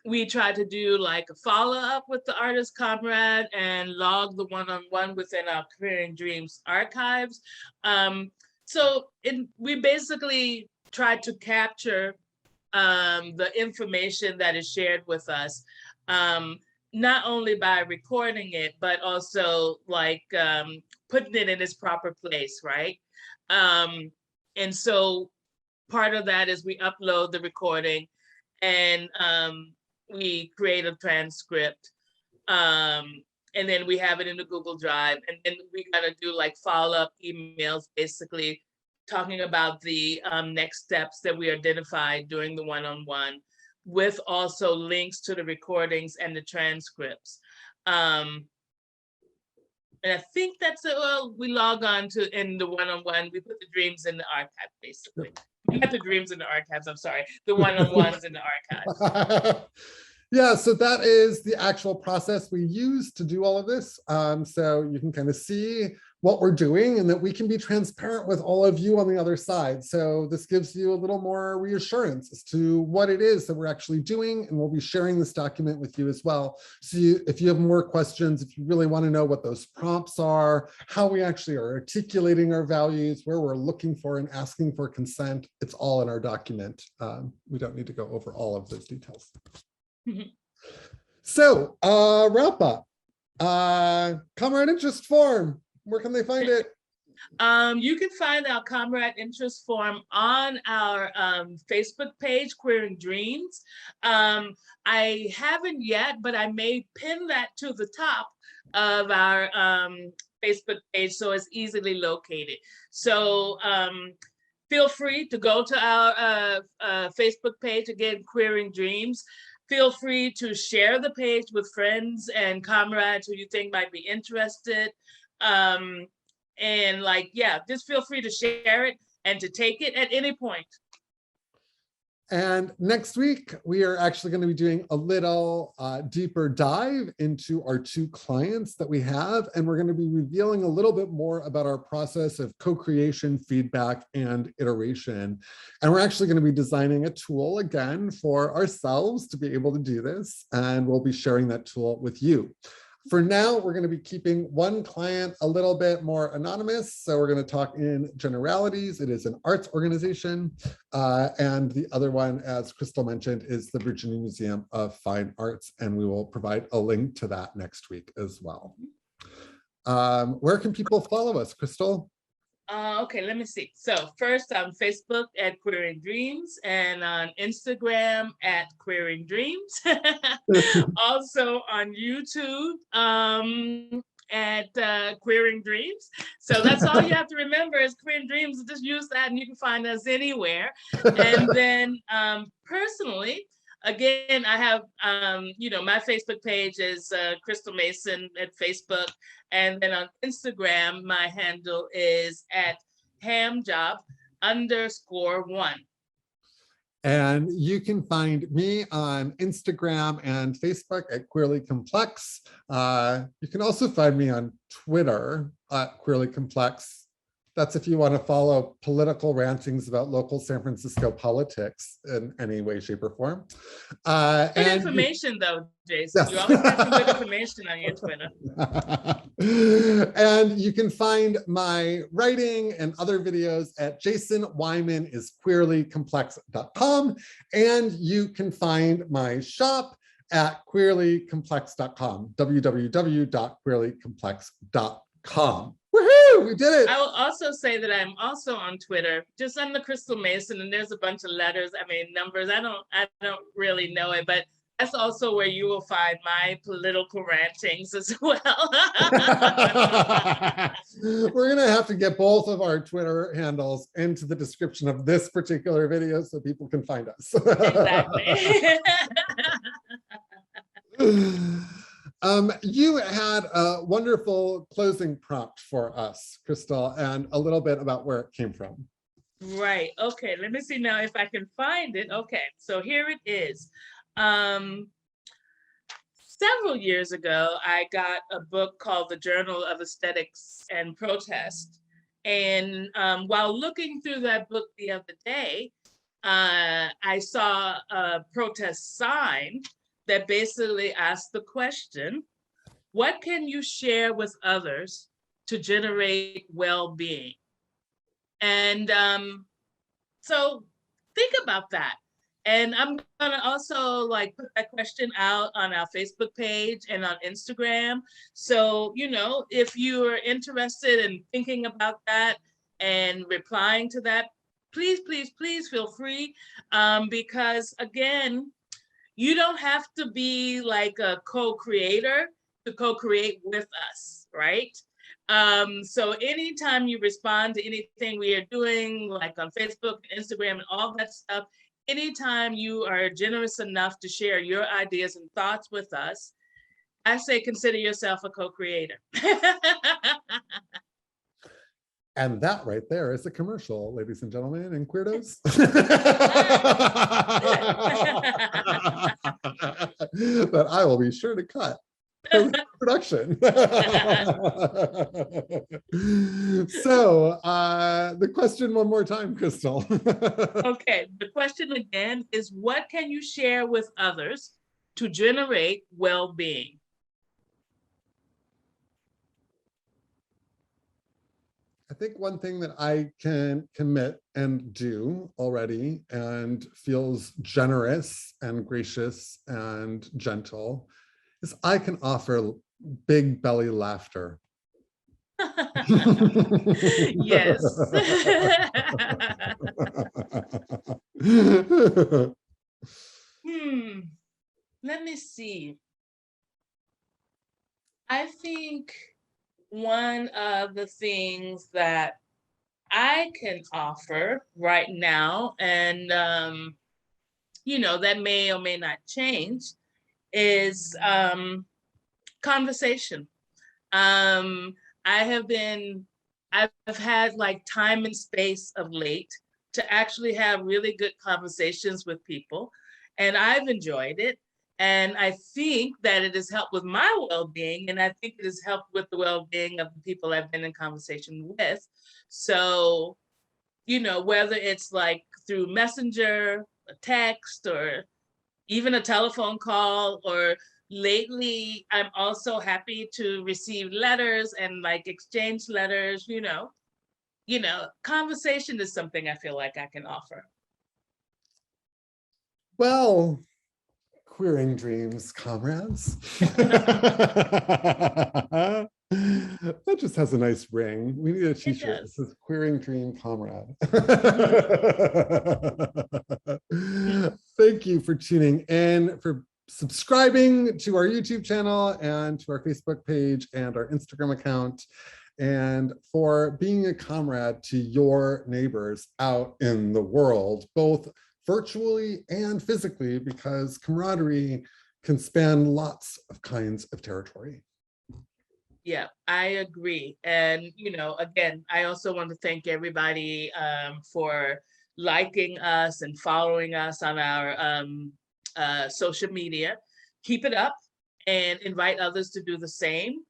we try to do like a follow up with the artist comrade and log the one-on-one within our Queering Dreams archives. So we basically try to capture the information that is shared with us, not only by recording it, but also like putting it in its proper place, right? And so part of that is we upload the recording and we create a transcript. And then we have it in the Google Drive. And then we gotta do like follow-up emails, basically talking about the next steps that we identified during the one-on-one, with also links to the recordings and the transcripts. And I think that's it. Well, we log on to in the one-on-one, we put the dreams in the archive, basically. Not the dreams in the archives, I'm sorry. The one-on-ones in the archives. Yeah, so that is the actual process we use to do all of this. So you can kind of see what we're doing and that we can be transparent with all of you on the other side. So this gives you a little more reassurance as to what it is that we're actually doing, and we'll be sharing this document with you as well. So if you have more questions, if you really want to know what those prompts are, how we actually are articulating our values, where we're looking for and asking for consent, it's all in our document. We don't need to go over all of those details. So wrap up. Comrade interest form, where can they find it? You can find our Comrade Interest Form on our Facebook page, Queering Dreams. I haven't yet, but I may pin that to the top of our Facebook page so it's easily located. So feel free to go to our Facebook page, again, Queering Dreams. Feel free to share the page with friends and comrades who you think might be interested. And like, yeah, just feel free to share it and to take it at any point. And next week, we are actually going to be doing a little deeper dive into our 2 clients that we have. And we're going to be revealing a little bit more about our process of co-creation, feedback, and iteration. And we're actually going to be designing a tool again for ourselves to be able to do this. And we'll be sharing that tool with you. For now, we're going to be keeping one client a little bit more anonymous. So we're going to talk in generalities. It is an arts organization. And the other one, as Crystal mentioned, is the Virginia Museum of Fine Arts. And we will provide a link to that next week as well. Where can people follow us, Crystal? Okay, let me see. So first on Facebook at Queering Dreams, and on Instagram at Queering Dreams. Also on YouTube at Queering Dreams. So that's all you have to remember is Queering Dreams. Just use that and you can find us anywhere. And then personally, again, I have, my Facebook page is Crystal Mason at Facebook. And then on Instagram, my handle is at hamjob_1. And you can find me on Instagram and Facebook at Queerly Complex. You can also find me on Twitter at Queerly Complex. That's if you want to follow political rantings about local San Francisco politics in any way, shape, or form. Good information, though, Jason. Yes. You always got some good information on your Twitter. And you can find my writing and other videos at jasonwymanisqueerlycomplex.com. And you can find my shop at queerlycomplex.com, www.queerlycomplex.com. Woohoo! We did it. I will also say that I'm also on Twitter, just under Crystal Mason, and there's a bunch of letters. I mean, numbers. I don't really know it, but that's also where you will find my political rantings as well. We're gonna have to get both of our Twitter handles into the description of this particular video so people can find us. Exactly. You had a wonderful closing prompt for us, Crystal, and a little bit about where it came from. Right. Okay. Let me see now if I can find it. Okay. So here it is. Several years ago, I got a book called The Journal of Aesthetics and Protest. And while looking through that book the other day, I saw a protest sign that basically asked the question, what can you share with others to generate well-being? And so think about that. And I'm gonna also like put that question out on our Facebook page and on Instagram. So, you know, if you are interested in thinking about that and replying to that, please, please, please feel free. Because again, you don't have to be like a co-creator to co-create with us, right? So anytime you respond to anything we are doing, like on Facebook, Instagram, and all that stuff, anytime you are generous enough to share your ideas and thoughts with us, I say consider yourself a co-creator. And that right there is a commercial, ladies and gentlemen, and queerdos. That I will be sure to cut production. So the question one more time, Crystal. Okay, the question again is, what can you share with others to generate well-being? I think one thing that I can commit and do already and feels generous and gracious and gentle is I can offer big belly laughter. Yes. Let me see. I think one of the things that I can offer right now, and you know, that may or may not change, is conversation. I've had like time and space of late to actually have really good conversations with people, and I've enjoyed it. And I think that it has helped with my well-being, and I think it has helped with the well-being of the people I've been in conversation with. So, you know, whether it's like through Messenger, a text, or even a telephone call, or lately I'm also happy to receive letters and like exchange letters, you know, conversation is something I feel like I can offer. Well, queering dreams, comrades. That just has a nice ring. We need a t-shirt that says queering dream comrade. Thank you for tuning in, for subscribing to our YouTube channel and to our Facebook page and our Instagram account, and for being a comrade to your neighbors out in the world, both virtually and physically, because camaraderie can span lots of kinds of territory. Yeah, I agree. And, you know, again, I also want to thank everybody for liking us and following us on our social media. Keep it up and invite others to do the same.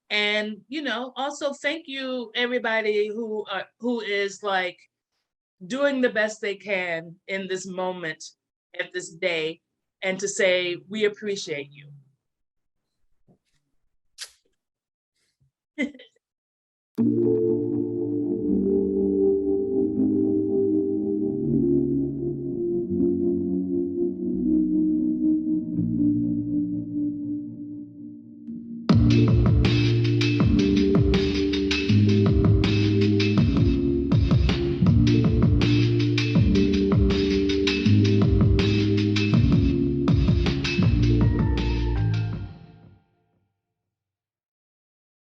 And, you know, also thank you everybody who is like doing the best they can in this moment, at this day, and to say, we appreciate you.